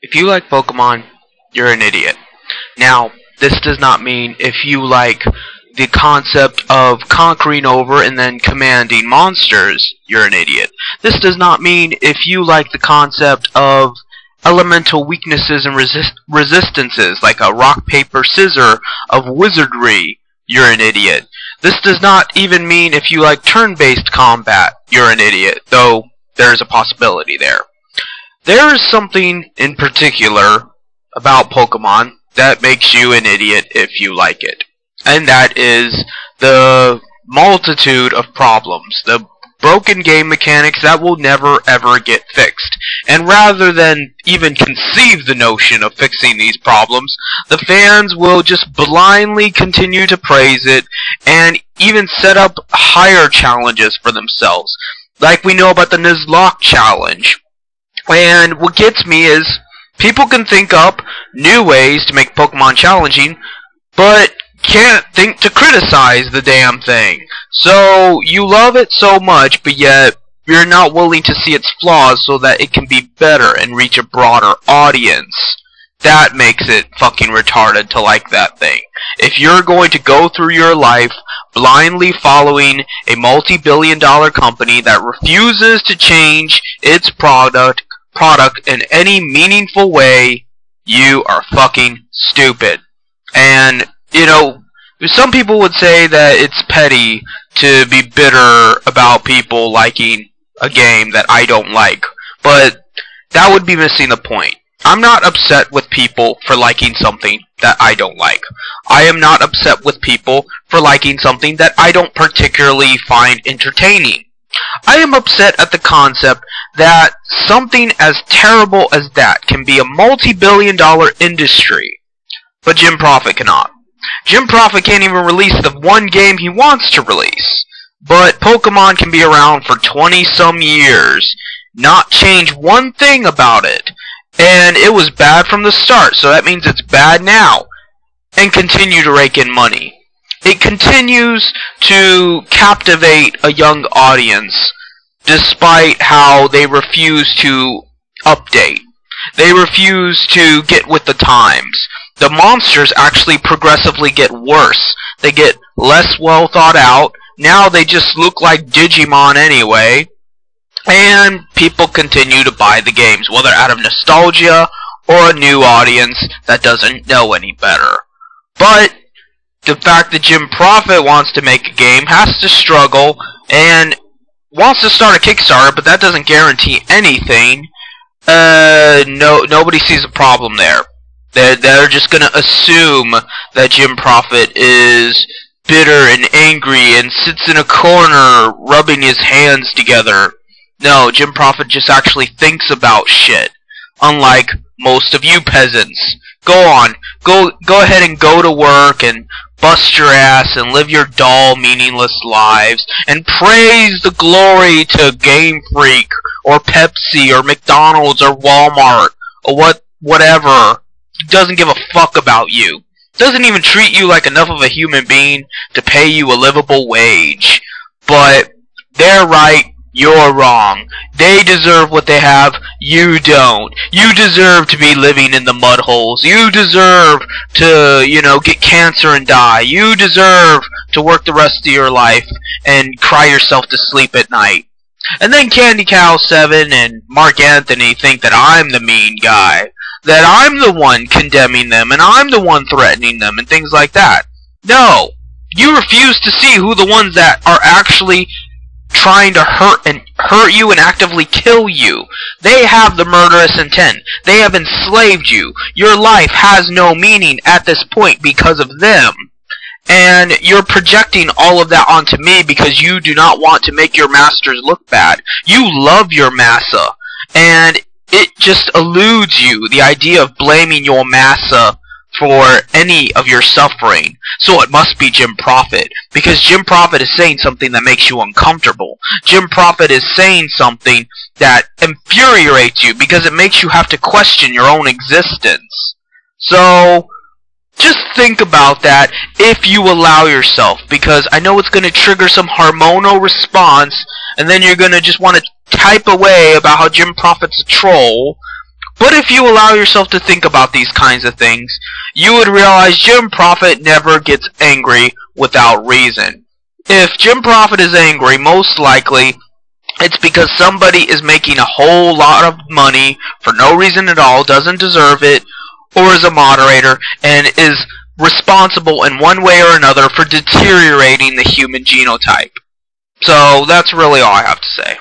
If you like Pokemon, you're an idiot. Now, this does not mean if you like the concept of conquering over and then commanding monsters, you're an idiot. This does not mean if you like the concept of elemental weaknesses and resistances, like a rock, paper, scissors of wizardry, you're an idiot. This does not even mean if you like turn-based combat, you're an idiot, though there's a possibility there. There is something in particular about Pokemon that makes you an idiot if you like it. And that is the multitude of problems, the broken game mechanics that will never ever get fixed. And rather than even conceive the notion of fixing these problems, the fans will just blindly continue to praise it and even set up higher challenges for themselves. Like we know about the Nuzlocke challenge. And what gets me is people can think up new ways to make Pokemon challenging, but can't think to criticize the damn thing. So you love it so much, but yet you're not willing to see its flaws so that it can be better and reach a broader audience. That makes it fucking retarded to like that thing. If you're going to go through your life blindly following a multi-billion-dollar company that refuses to change its product in any meaningful way, you are fucking stupid. And, you know, some people would say that it's petty to be bitter about people liking a game that I don't like, but that would be missing the point. I'm not upset with people for liking something that I don't like. I am not upset with people for liking something that I don't particularly find entertaining. I am upset at the concept that something as terrible as that can be a multi-billion-dollar industry, but Jim Profit cannot. Jim Profit can't even release the one game he wants to release, but Pokemon can be around for 20-some years, not change one thing about it, and it was bad from the start, so that means it's bad now, and continue to rake in money. It continues to captivate a young audience despite how they refuse to update. They refuse to get with the times. The monsters actually progressively get worse. They get less well thought out. Now they just look like Digimon anyway. And people continue to buy the games, whether out of nostalgia or a new audience that doesn't know any better. But the fact that Jim Profit wants to make a game, has to struggle, and wants to start a Kickstarter, but that doesn't guarantee anything. Nobody sees a problem there. They're just gonna assume that Jim Profit is bitter and angry and sits in a corner rubbing his hands together. No, Jim Profit just actually thinks about shit. Unlike most of you peasants. Go on. Go ahead and go to work and bust your ass and live your dull, meaningless lives and praise the glory to Game Freak or Pepsi or McDonald's or Walmart or whatever. Doesn't give a fuck about you. Doesn't even treat you like enough of a human being to pay you a livable wage. But they're right, you're wrong. They deserve what they have, you don't. You deserve to be living in the mud holes. You deserve to, get cancer and die. You deserve to work the rest of your life and cry yourself to sleep at night. And then Candy Cow 7 and Mark Anthony think that I'm the mean guy. That I'm the one condemning them and I'm the one threatening them and things like that. No. You refuse to see who the ones that are actually trying to hurt you and actively kill you. They have the murderous intent. They have enslaved you. Your life has no meaning at this point because of them. And you're projecting all of that onto me because you do not want to make your masters look bad. You love your massa. And it just eludes you, the idea of blaming your massa for any of your suffering. So it must be Jim Profit, because Jim Profit is saying something that makes you uncomfortable. Jim Profit is saying something that infuriates you because it makes you have to question your own existence. So just think about that if you allow yourself, because I know it's going to trigger some hormonal response, and then you're going to just want to type away about how Jim Profit's a troll, But if you allow yourself to think about these kinds of things, you would realize Jim Profit never gets angry without reason. If Jim Profit is angry, most likely it's because somebody is making a whole lot of money for no reason at all, doesn't deserve it, or is a moderator, and is responsible in one way or another for deteriorating the human genotype. So that's really all I have to say.